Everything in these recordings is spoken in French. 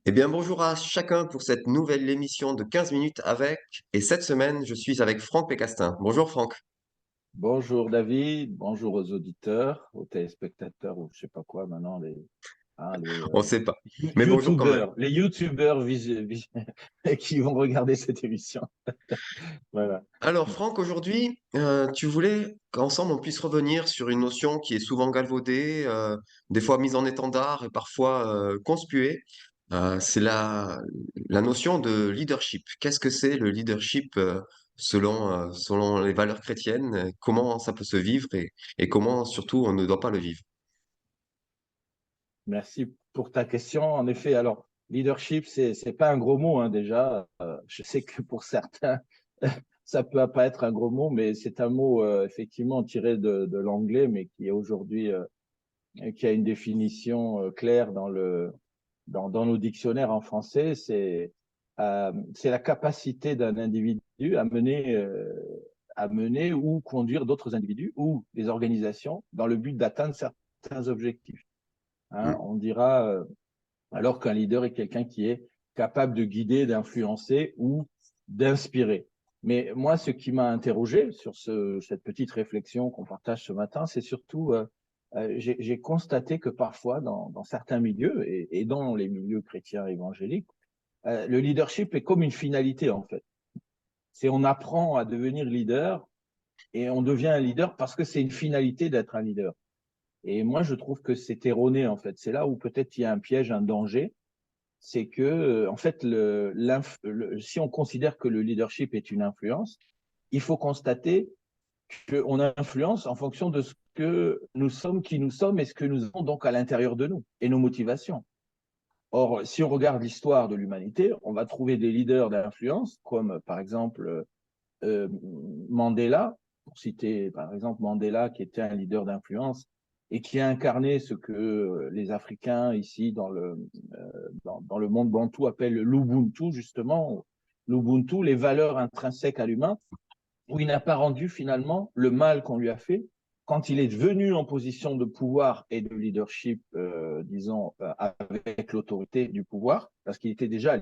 Eh bien, bonjour à chacun pour cette nouvelle émission de 15 minutes avec. Et cette semaine, je suis avec Franck Pécastin. Bonjour Franck. Bonjour David, bonjour aux auditeurs, aux téléspectateurs, ou je sais pas quoi maintenant, On ne sait pas. Mais bonjour quand même. YouTubers qui vont regarder cette émission. Voilà. Alors Franck, aujourd'hui, tu voulais qu'ensemble on puisse revenir sur une notion qui est souvent galvaudée, des fois mise en étendard et parfois conspuée. C'est la notion de leadership. Qu'est-ce que c'est le leadership selon les valeurs chrétiennes? Comment ça peut se vivre et comment surtout on ne doit pas le vivre? Merci pour ta question. En effet, alors leadership, c'est pas un gros mot hein, déjà. Je sais que pour certains, ça peut pas être un gros mot, mais c'est un mot effectivement tiré de l'anglais, mais qui est aujourd'hui qui a une définition claire dans nos dictionnaires en français, c'est la capacité d'un individu à mener ou conduire d'autres individus ou des organisations dans le but d'atteindre certains objectifs. Hein. Hmm. On dira alors qu'un leader est quelqu'un qui est capable de guider, d'influencer ou d'inspirer. Mais moi, ce qui m'a interrogé sur cette petite réflexion qu'on partage ce matin, c'est surtout j'ai constaté que parfois, dans certains milieux et dans les milieux chrétiens évangéliques, le leadership est comme une finalité en fait. C'est on apprend à devenir leader et on devient un leader parce que c'est une finalité d'être un leader. Et moi, je trouve que c'est erroné en fait. C'est là où peut-être il y a un piège, un danger, c'est que en fait, si on considère que le leadership est une influence, il faut constater qu'on influence en fonction de ce que nous sommes, qui nous sommes et ce que nous avons donc à l'intérieur de nous et nos motivations. Or, si on regarde l'histoire de l'humanité, on va trouver des leaders d'influence, comme par exemple euh, Mandela, pour citer par exemple Mandela, qui était un leader d'influence et qui a incarné ce que les Africains ici dans le monde bantou appellent l'Ubuntu, justement. L'Ubuntu, les valeurs intrinsèques à l'humain, où il n'a pas rendu finalement le mal qu'on lui a fait quand il est venu en position de pouvoir et de leadership, disons, avec l'autorité du pouvoir, parce qu'il était déjà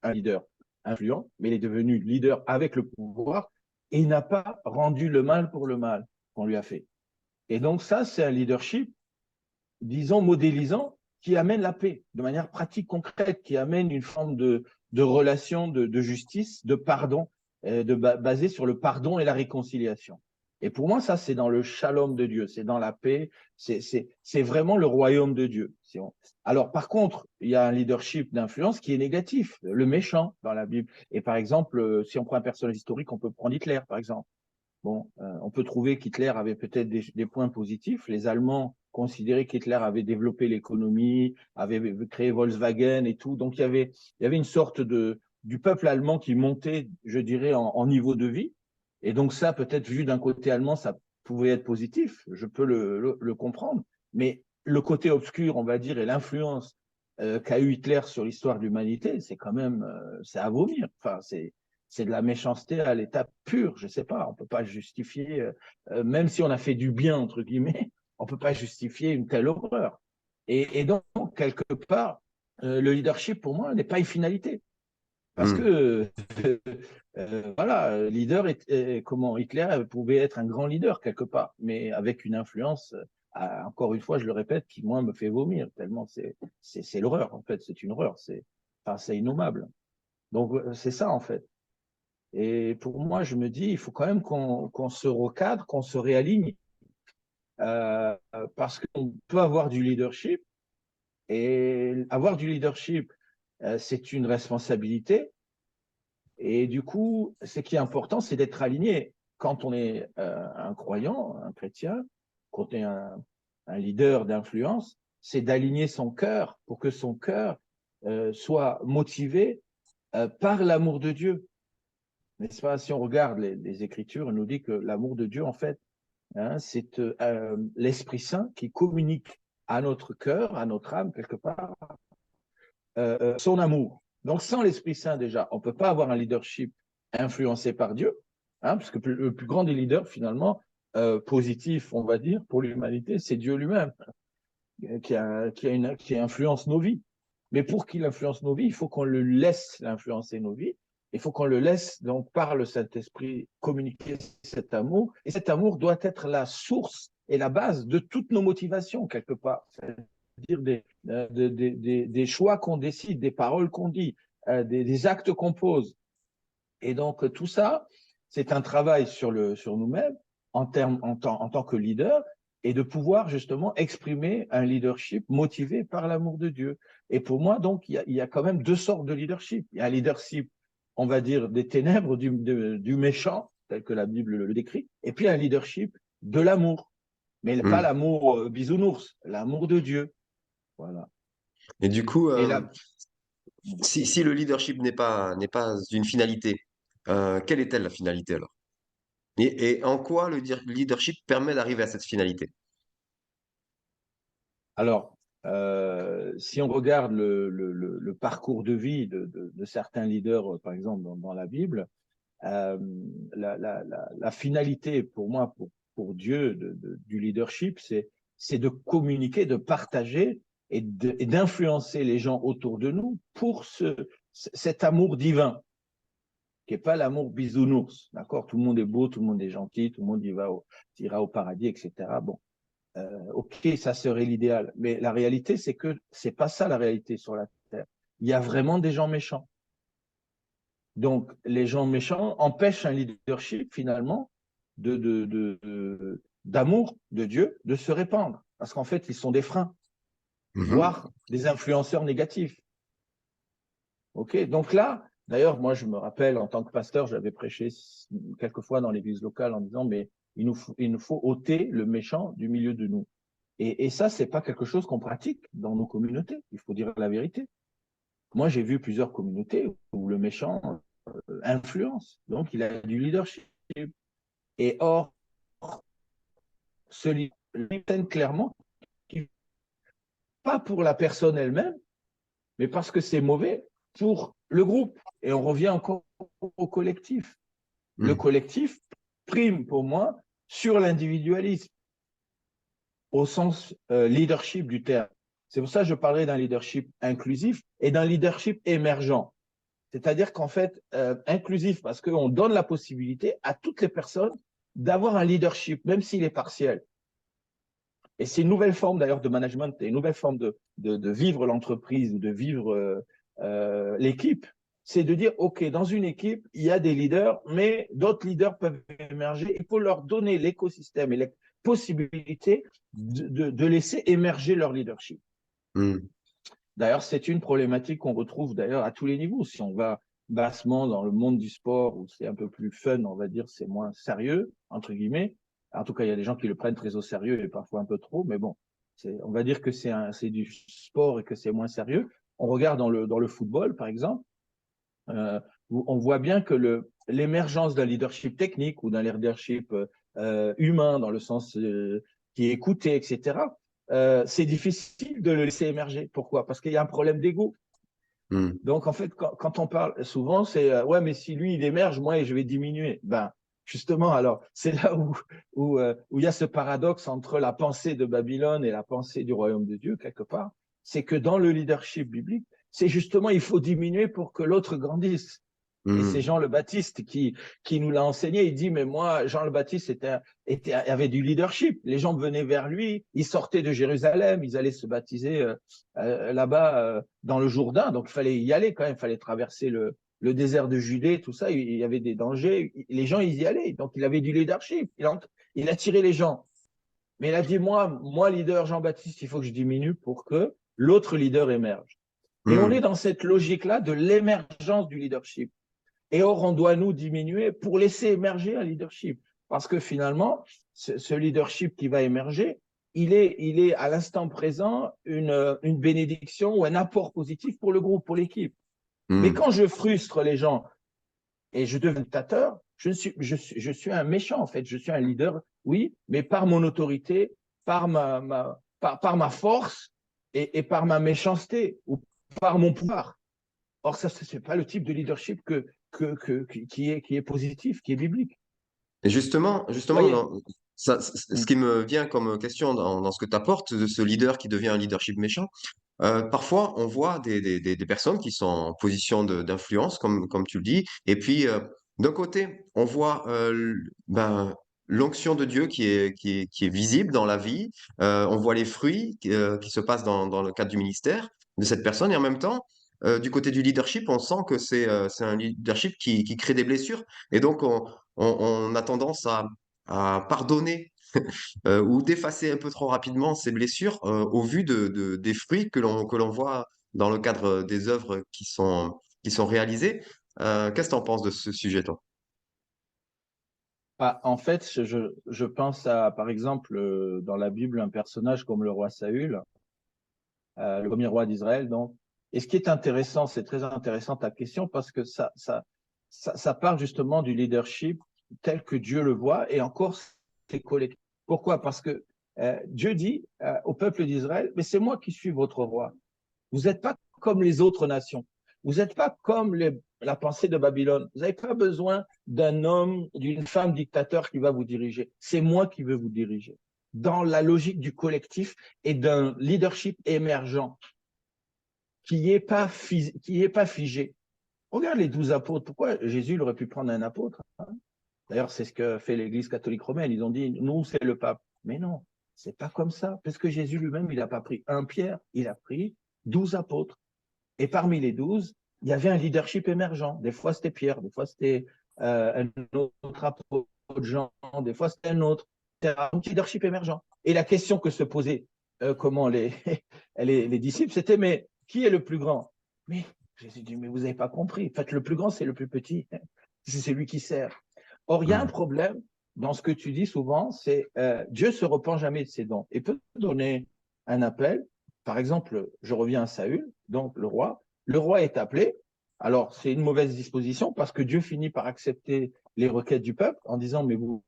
un leader influent, mais il est devenu leader avec le pouvoir et il n'a pas rendu le mal pour le mal qu'on lui a fait. Et donc ça, c'est un leadership, disons, modélisant qui amène la paix de manière pratique, concrète, qui amène une forme de relation, de justice, de pardon, basée sur le pardon et la réconciliation. Et pour moi, ça, c'est dans le shalom de Dieu, c'est dans la paix, c'est vraiment le royaume de Dieu. Alors, par contre, il y a un leadership d'influence qui est négatif, le méchant dans la Bible. Et par exemple, si on prend un personnage historique, on peut prendre Hitler, par exemple. Bon, on peut trouver qu'Hitler avait peut-être des points positifs. Les Allemands considéraient qu'Hitler avait développé l'économie, avait créé Volkswagen et tout. Donc, il y avait une sorte du peuple allemand qui montait, je dirais, en niveau de vie. Et donc, ça, peut-être vu d'un côté allemand, ça pouvait être positif. Je peux le comprendre. Mais le côté obscur, on va dire, et l'influence qu'a eu Hitler sur l'histoire de l'humanité, c'est quand même, c'est à vomir. Enfin, c'est de la méchanceté à l'état pur. Je sais pas, on peut pas justifier, même si on a fait du bien entre guillemets, on peut pas justifier une telle horreur. Et donc quelque part, le leadership pour moi n'est pas une finalité, parce Hmm. que voilà, leader comment Hitler pouvait être un grand leader quelque part, mais avec une influence. Encore une fois, je le répète, qui moi me fait vomir tellement c'est l'horreur en fait, c'est une horreur, c'est innommable. Donc c'est ça en fait. Et pour moi, je me dis, il faut quand même qu'on se recadre, qu'on se réaligne, euh, parce qu'on peut avoir du leadership, et avoir du leadership, c'est une responsabilité. Et du coup, ce qui est important, c'est d'être aligné. Quand on est un croyant, un chrétien, quand on est un leader d'influence, c'est d'aligner son cœur pour que son cœur soit motivé par l'amour de Dieu. N'est-ce pas? Si on regarde les Écritures, on nous dit que l'amour de Dieu, en fait, hein, c'est l'Esprit Saint qui communique à notre cœur, à notre âme, quelque part, son amour. Donc, sans l'Esprit Saint, déjà, on ne peut pas avoir un leadership influencé par Dieu, hein, parce que le plus grand des leaders, finalement, positif, on va dire, pour l'humanité, c'est Dieu lui-même qui influence nos vies. Mais pour qu'il influence nos vies, il faut qu'on le laisse influencer nos vies. Il faut qu'on le laisse, donc, par le Saint-Esprit, communiquer cet amour. Et cet amour doit être la source et la base de toutes nos motivations, quelque part. C'est-à-dire des choix qu'on décide, des paroles qu'on dit, des actes qu'on pose. Et donc, tout ça, c'est un travail sur nous-mêmes en tant que leader et de pouvoir justement exprimer un leadership motivé par l'amour de Dieu. Et pour moi, donc, il y a quand même deux sortes de leadership. Il y a un leadership, on va dire, des ténèbres, du méchant, tel que la Bible le décrit, et puis un leadership de l'amour. Mais pas Hmm. l'amour bisounours, l'amour de Dieu. Voilà. Et du coup, Et là, si le leadership n'est pas une finalité, quelle est-elle la finalité alors? Et en quoi le leadership permet d'arriver à cette finalité? alors, si on regarde le parcours de vie de certains leaders, par exemple, dans la Bible, euh, la finalité pour moi, pour Dieu, du leadership, c'est de communiquer, de partager et d'influencer les gens autour de nous pour cet amour divin, qui n'est pas l'amour bisounours. D'accord? Tout le monde est beau, tout le monde est gentil, tout le monde ira au paradis, etc. Bon. Ok, ça serait l'idéal. Mais la réalité, c'est que c'est pas ça la réalité sur la Terre. Il y a vraiment des gens méchants. Donc, les gens méchants empêchent un leadership, finalement, d'amour de Dieu de se répandre. Parce qu'en fait, ils sont des freins, Mhm. voire des influenceurs négatifs. Ok, donc là, d'ailleurs, moi, je me rappelle, en tant que pasteur, j'avais prêché quelquefois dans l'église locale en disant, mais il nous faut ôter le méchant du milieu de nous. Et ça, c'est pas quelque chose qu'on pratique dans nos communautés. Il faut dire la vérité. Moi, j'ai vu plusieurs communautés où le méchant influence. Donc, il a du leadership. Et or, ce leadership, clairement, pas pour la personne elle-même, mais parce que c'est mauvais pour le groupe. Et on revient encore au collectif. Le Mhm. collectif prime pour moi sur l'individualisme, au sens leadership du terme. C'est pour ça que je parlerai d'un leadership inclusif et d'un leadership émergent. C'est-à-dire qu'en fait, inclusif, parce qu'on donne la possibilité à toutes les personnes d'avoir un leadership, même s'il est partiel. Et c'est une nouvelle forme d'ailleurs de management, une nouvelle forme de vivre l'entreprise ou de vivre l'équipe. C'est de dire, OK, dans une équipe, il y a des leaders, mais d'autres leaders peuvent émerger. Il faut leur donner l'écosystème et les possibilités de laisser émerger leur leadership. Mhm. D'ailleurs, c'est une problématique qu'on retrouve d'ailleurs à tous les niveaux. Si on va bassement dans le monde du sport, où c'est un peu plus fun, on va dire, c'est moins sérieux, entre guillemets. En tout cas, il y a des gens qui le prennent très au sérieux et parfois un peu trop, mais bon, on va dire que c'est du sport et que c'est moins sérieux. On regarde dans le football, par exemple, où on voit bien que l'émergence d'un leadership technique ou d'un leadership humain, dans le sens qui est écouté, etc., c'est difficile de le laisser émerger. Pourquoi? Parce qu'il y a un problème d'ego. Mhm. Donc, en fait, quand on parle souvent, c'est ouais, mais si lui, il émerge, moi, je vais diminuer. Ben, justement, alors, c'est là où il y a ce paradoxe entre la pensée de Babylone et la pensée du royaume de Dieu, quelque part. C'est que dans le leadership biblique, c'est justement, il faut diminuer pour que l'autre grandisse. Et c'est Mhm. Jean le Baptiste qui nous l'a enseigné. Il dit, mais moi, Jean le Baptiste avait du leadership. Les gens venaient vers lui, ils sortaient de Jérusalem, ils allaient se baptiser là-bas dans le Jourdain. Donc, il fallait y aller quand même, il fallait traverser le désert de Judée, tout ça. Il y avait des dangers. Les gens, ils y allaient. Donc, il avait du leadership. Il attirait les gens. Mais il a dit, moi, leader Jean-Baptiste, il faut que je diminue pour que l'autre leader émerge. Et on est Mhm. dans cette logique-là de l'émergence du leadership. Et or, on doit nous diminuer pour laisser émerger un leadership. Parce que finalement, ce leadership qui va émerger, il est à l'instant présent une bénédiction ou un apport positif pour le groupe, pour l'équipe. Mais Mhm. quand je frustre les gens et je deviens dictateur, je suis un méchant en fait. Je suis un leader, oui, mais par mon autorité, par ma force et par ma méchanceté ou par mon pouvoir. Or, ça, ce n'est pas le type de leadership qui est positif, qui est biblique. Et justement, Vous justement voyez? ce qui me vient comme question dans ce que tu apportes, de ce leader qui devient un leadership méchant, Parfois, on voit des personnes qui sont en position d'influence, comme tu le dis, et puis d'un côté, on voit l'onction de Dieu qui est visible dans la vie, on voit les fruits qui se passent dans le cadre du ministère de cette personne, et en même temps, du côté du leadership, on sent que c'est un leadership qui crée des blessures, et donc on a tendance à pardonner ou d'effacer un peu trop rapidement ces blessures au vu des fruits que l'on voit dans le cadre des œuvres qui sont réalisées. Qu'est-ce que tu en penses de ce sujet, toi? Ah, en fait, je pense à, par exemple, dans la Bible, un personnage comme le roi Saül, le premier roi d'Israël. Donc, et ce qui est intéressant, c'est très intéressant ta question parce que ça part justement du leadership tel que Dieu le voit et encore c'est collectif. Pourquoi? Parce que Dieu dit au peuple d'Israël, mais c'est moi qui suis votre roi. Vous n'êtes pas comme les autres nations. Vous n'êtes pas comme la pensée de Babylone. Vous n'avez pas besoin d'un homme, d'une femme dictateur qui va vous diriger. C'est moi qui veux vous diriger. Dans la logique du collectif et d'un leadership émergent qui est pas figé. Regarde les 12 apôtres. Pourquoi Jésus aurait pu prendre un apôtre, hein? D'ailleurs, c'est ce que fait l'Église catholique romaine. Ils ont dit, nous, c'est le pape. Mais non, c'est pas comme ça. Parce que Jésus lui-même, il n'a pas pris un Pierre, il a pris 12 apôtres. Et parmi les 12, il y avait un leadership émergent. Des fois, c'était Pierre, des fois, c'était un autre apôtre, Jean, des fois, c'était un autre. C'était un leadership émergent. Et la question que se posaient comment les disciples, c'était, mais qui est le plus grand? Mais Jésus dit, mais vous n'avez pas compris. En fait, le plus grand, c'est le plus petit. C'est celui qui sert. Or, il y a un Mhm. problème dans ce que tu dis souvent, c'est Dieu se repent jamais de ses dons. Et peut donner un appel. Par exemple, je reviens à Saül, donc le roi. Le roi est appelé. Alors, c'est une mauvaise disposition parce que Dieu finit par accepter les requêtes du peuple en disant, mais vous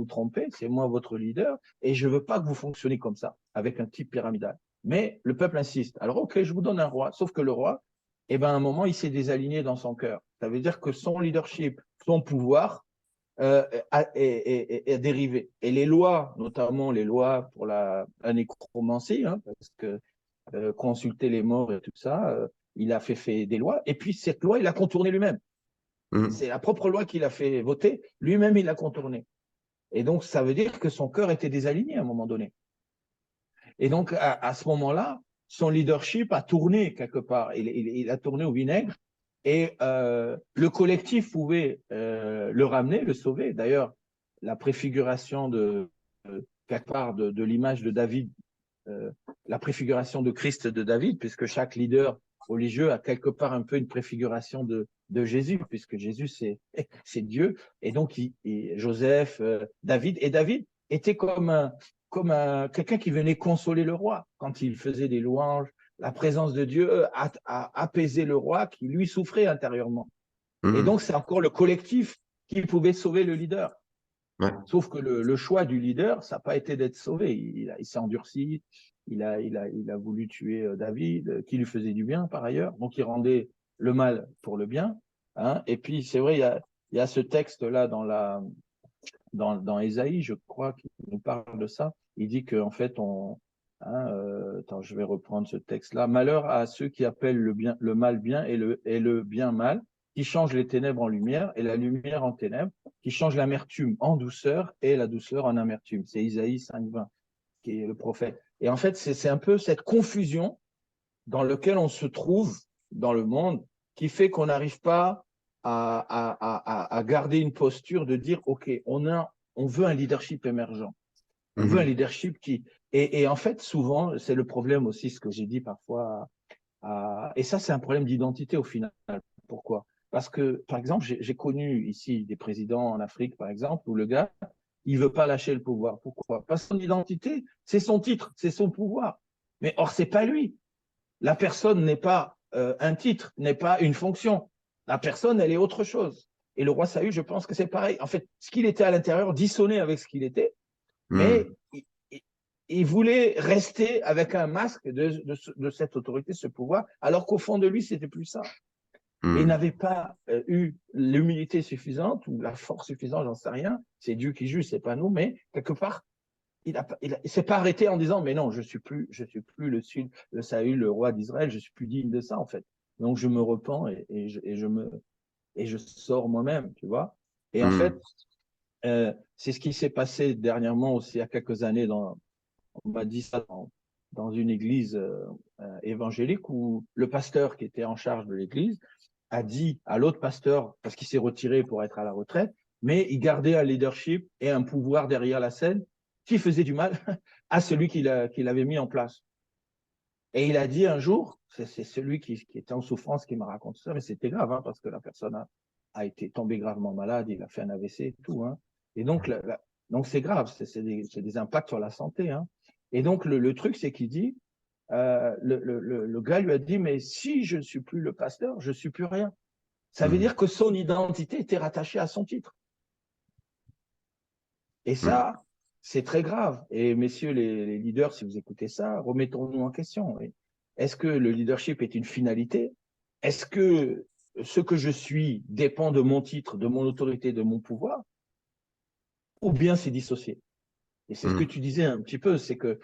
trompez, c'est moi votre leader et je ne veux pas que vous fonctionnez comme ça, avec un type pyramidal. Mais le peuple insiste. Alors, ok, je vous donne un roi, sauf que le roi, eh ben, à un moment, il s'est désaligné dans son cœur. Ça veut dire que son leadership, son pouvoir, est dérivé. Et les lois, notamment les lois pour la nécromancie, hein, parce que consulter les morts et tout ça, il a fait des lois. Et puis cette loi, il a contourné lui-même. Mhm. C'est la propre loi qu'il a fait voter, lui-même il l'a contourné. Et donc ça veut dire que son cœur était désaligné à un moment donné. Et donc à ce moment-là, son leadership a tourné quelque part. Il a tourné au vinaigre. Et le collectif pouvait le ramener, le sauver. D'ailleurs, la préfiguration quelque part de l'image de David, euh, la préfiguration de Christ de David, puisque chaque leader religieux a quelque part un peu une préfiguration de Jésus, puisque Jésus c'est Dieu. Et donc Joseph, David, et David était comme quelqu'un qui venait consoler le roi quand il faisait des louanges. La présence de Dieu a apaisé le roi qui lui souffrait intérieurement. Et Mhm. donc c'est encore le collectif qui pouvait sauver le leader. Ouais. Sauf que le choix du leader, ça n'a pas été d'être sauvé. Il s'est endurci, il a voulu tuer David, qui lui faisait du bien par ailleurs. Donc il rendait le mal pour le bien, hein. Et puis c'est vrai, il y a ce texte-là dans Ésaïe, je crois, qui nous parle de ça. Il dit qu'en fait, attends, je vais reprendre ce texte-là. Malheur à ceux qui appellent le mal bien et le bien mal, qui changent les ténèbres en lumière et la lumière en ténèbres, qui changent l'amertume en douceur et la douceur en amertume. C'est Isaïe 5,20 qui est le prophète. Et en fait, c'est un peu cette confusion dans laquelle on se trouve dans le monde qui fait qu'on n'arrive pas à garder une posture de dire, OK, on veut un leadership émergent. On veut un Mhm. leadership qui... Et en fait, souvent, c'est le problème aussi, ce que j'ai dit parfois. Et ça, c'est un problème d'identité au final. Pourquoi? Parce que, par exemple, j'ai connu ici des présidents en Afrique, par exemple, où le gars, il veut pas lâcher le pouvoir. Pourquoi? Parce que son identité, c'est son titre, c'est son pouvoir. Mais or, c'est pas lui. La personne n'est pas un titre, n'est pas une fonction. La personne, elle est autre chose. Et le roi Saül, je pense que c'est pareil. En fait, ce qu'il était à l'intérieur dissonnait avec ce qu'il était, mais Mhm. il voulait rester avec un masque de cette autorité, ce pouvoir, alors qu'au fond de lui, c'était plus ça. Et il Mhm. n'avait pas eu l'humilité suffisante ou la force suffisante, j'en sais rien. C'est Dieu qui juge, c'est pas nous, mais quelque part, il s'est pas arrêté en disant, mais non, je suis plus le Saül, le roi d'Israël, je suis plus digne de ça, en fait. Donc, je me repens et je sors moi-même, tu vois. Et en Hmm. fait, c'est ce qui s'est passé dernièrement aussi, il y a quelques années, on m'a dit ça dans une église évangélique où le pasteur qui était en charge de l'église a dit à l'autre pasteur, parce qu'il s'est retiré pour être à la retraite, mais il gardait un leadership et un pouvoir derrière la scène qui faisait du mal à celui qui l'avait mis en place. Et il a dit un jour, c'est celui qui était en souffrance qui m'a raconté ça, mais c'était grave, hein, parce que la personne a été tombée gravement malade, il a fait un AVC et tout. Hein. Et donc, donc c'est grave, c'est des impacts sur la santé. Hein. Et donc, le truc, c'est qu'il dit, le gars lui a dit, mais si je ne suis plus le pasteur, je ne suis plus rien. Ça veut Hmm. dire que son identité était rattachée à son titre. Et Hmm. ça, c'est très grave. Et messieurs les leaders, si vous écoutez ça, remettons-nous en question. Est-ce que le leadership est une finalité? Est-ce que ce que je suis dépend de mon titre, de mon autorité, de mon pouvoir? Ou bien c'est dissocié? Et c'est ce que Hmm. tu disais un petit peu, c'est que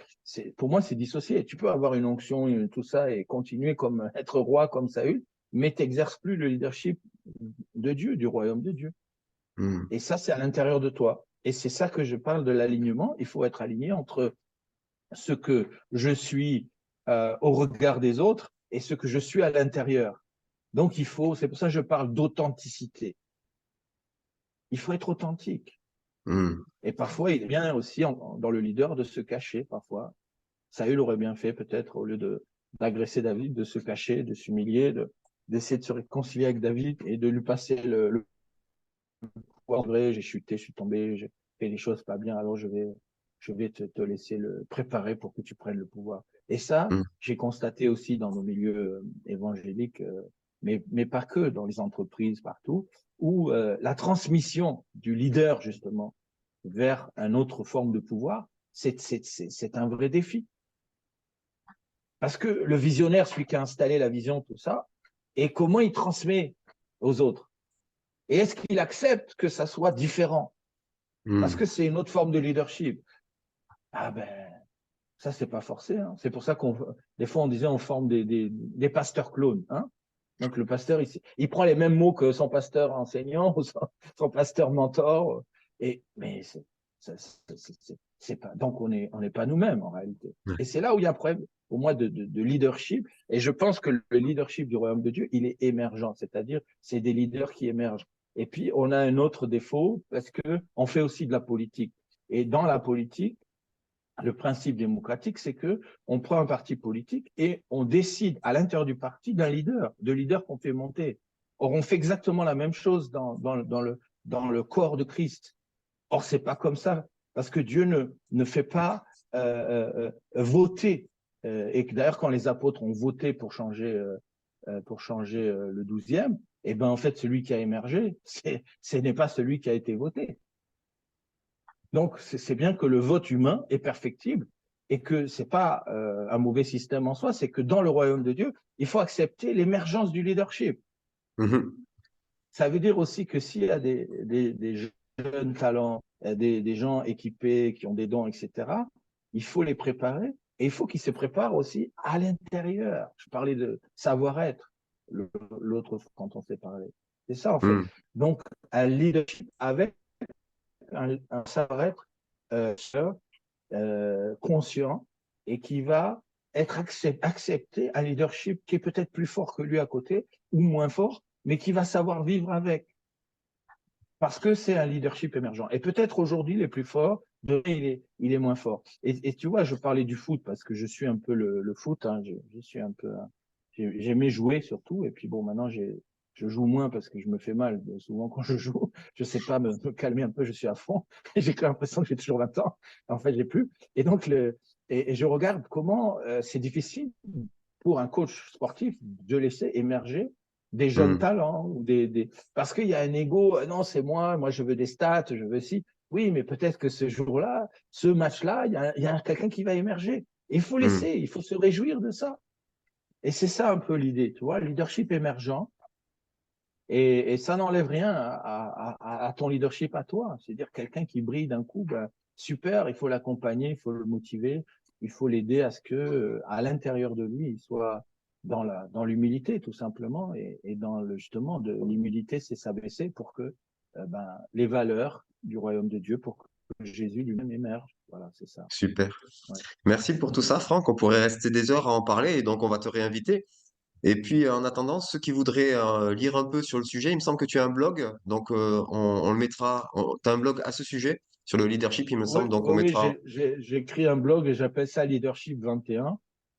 pour moi, c'est dissocié. Tu peux avoir une onction, tout ça, et continuer comme être roi comme Saül, mais tu n'exerces plus le leadership de Dieu, du royaume de Dieu. Hmm. Et ça, c'est à l'intérieur de toi. Et c'est ça que je parle de l'alignement. Il faut être aligné entre ce que je suis au regard des autres et ce que je suis à l'intérieur. Donc, c'est pour ça que je parle d'authenticité. Il faut être authentique. Hmm. Et parfois, il est bien aussi dans le leader de se cacher, parfois. Saül aurait bien fait, peut-être, au lieu d'agresser David, de se cacher, de s'humilier, d'essayer de se réconcilier avec David et de lui passer le pouvoir. Vrai, j'ai chuté, je suis tombé, j'ai fait des choses pas bien, alors je vais te laisser le préparer pour que tu prennes le pouvoir. Et ça, Hmm. j'ai constaté aussi dans nos milieux évangéliques, mais pas que, dans les entreprises, partout, où la transmission du leader, justement, vers une autre forme de pouvoir, c'est un vrai défi. Parce que le visionnaire, celui qui a installé la vision, tout ça, et comment il transmet aux autres. Et est-ce qu'il accepte que ça soit différent? Parce Hmm. que c'est une autre forme de leadership. Ah ben, ça, c'est pas forcé. Hein. C'est pour ça des fois, on disait on forme des pasteurs clones. Hein. Donc, le pasteur, il prend les mêmes mots que son pasteur enseignant ou son pasteur mentor. Mais c'est pas. Donc, on n'est pas nous-mêmes en réalité. Ouais. Et c'est là où il y a un problème, pour moi, de leadership. Et je pense que le leadership du royaume de Dieu, il est émergent. C'est-à-dire, c'est des leaders qui émergent. Et puis, on a un autre défaut parce que on fait aussi de la politique. Et dans la politique, le principe démocratique, c'est que on prend un parti politique et on décide à l'intérieur du parti d'un leader, de leader qu'on fait monter. Or, on fait exactement la même chose dans le corps de Christ. Or, c'est pas comme ça, parce que Dieu ne fait pas voter. Et d'ailleurs, quand les apôtres ont voté pour changer le 12e, et ben en fait, celui qui a émergé, ce n'est pas celui qui a été voté. Donc, c'est bien que le vote humain est perfectible et que ce n'est pas un mauvais système en soi, c'est que dans le royaume de Dieu, il faut accepter l'émergence du leadership. Mhm. Ça veut dire aussi que s'il y a des jeunes talents, des gens équipés qui ont des dons, etc., il faut les préparer et il faut qu'ils se préparent aussi à l'intérieur. Je parlais de savoir-être l'autre fois quand on s'est parlé. C'est ça en fait. Hmm. Donc, un leadership avec un savoir-être euh, conscient et qui va être accepté un leadership qui est peut-être plus fort que lui à côté ou moins fort, mais qui va savoir vivre avec. Parce que c'est un leadership émergent. Et peut-être aujourd'hui, les plus forts, demain, il est moins fort. Et tu vois, je parlais du foot parce que je suis un peu le foot. Hein, je suis un peu. J'aimais jouer surtout. Et puis bon, maintenant, je joue moins parce que je me fais mal. Souvent, quand je joue, je sais pas me calmer un peu, je suis à fond. J'ai l'impression que j'ai toujours 20 ans. En fait, j'ai plus. Et donc, et je regarde comment c'est difficile pour un coach sportif de laisser émerger des jeunes Hmm. talents ou parce qu'il y a un ego, non, c'est moi je veux des stats, je veux ci. Oui, mais peut-être que ce jour-là, ce match-là, il y a quelqu'un qui va émerger. Il faut Hmm. laisser, il faut se réjouir de ça. Et c'est ça un peu l'idée, tu vois, leadership émergent. Et ça n'enlève rien à ton leadership à toi. C'est-à-dire quelqu'un qui brille d'un coup, ben, super, il faut l'accompagner, il faut le motiver, il faut l'aider à ce que, à l'intérieur de lui, il soit dans l'humilité, tout simplement, et dans justement, de l'humilité, c'est s'abaisser pour que les valeurs du royaume de Dieu, pour que Jésus lui-même émerge. Voilà, c'est ça. Super. Ouais. Merci pour tout ça, Franck. On pourrait rester des heures à en parler et donc on va te réinviter. Et puis en attendant, ceux qui voudraient lire un peu sur le sujet, il me semble que tu as un blog, donc on le mettra. Tu as un blog à ce sujet sur le leadership, il me Oui, semble, donc on oui, oui, mettra. j'ai écrit un blog et j'appelle ça Leadership 21.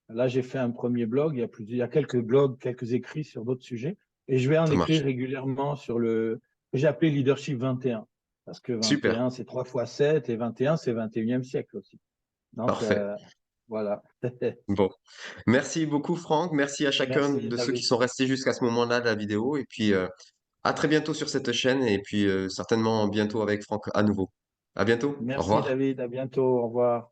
Là, j'ai fait un premier blog. Il y a quelques blogs, quelques écrits sur d'autres sujets. Et je vais en Ça écrire marche. régulièrement sur que j'ai appelé Leadership 21. Parce que Super. 21, c'est 3 fois 7 et 21, c'est 21e siècle aussi. Donc, Parfait. voilà. Bon. Merci beaucoup, Franck. Merci à chacun Merci, de ceux qui David. sont restés jusqu'à ce moment-là de la vidéo. Et puis à très bientôt sur cette chaîne et puis certainement bientôt avec Franck à nouveau. À bientôt. Au Merci, revoir. David. À bientôt. Au revoir.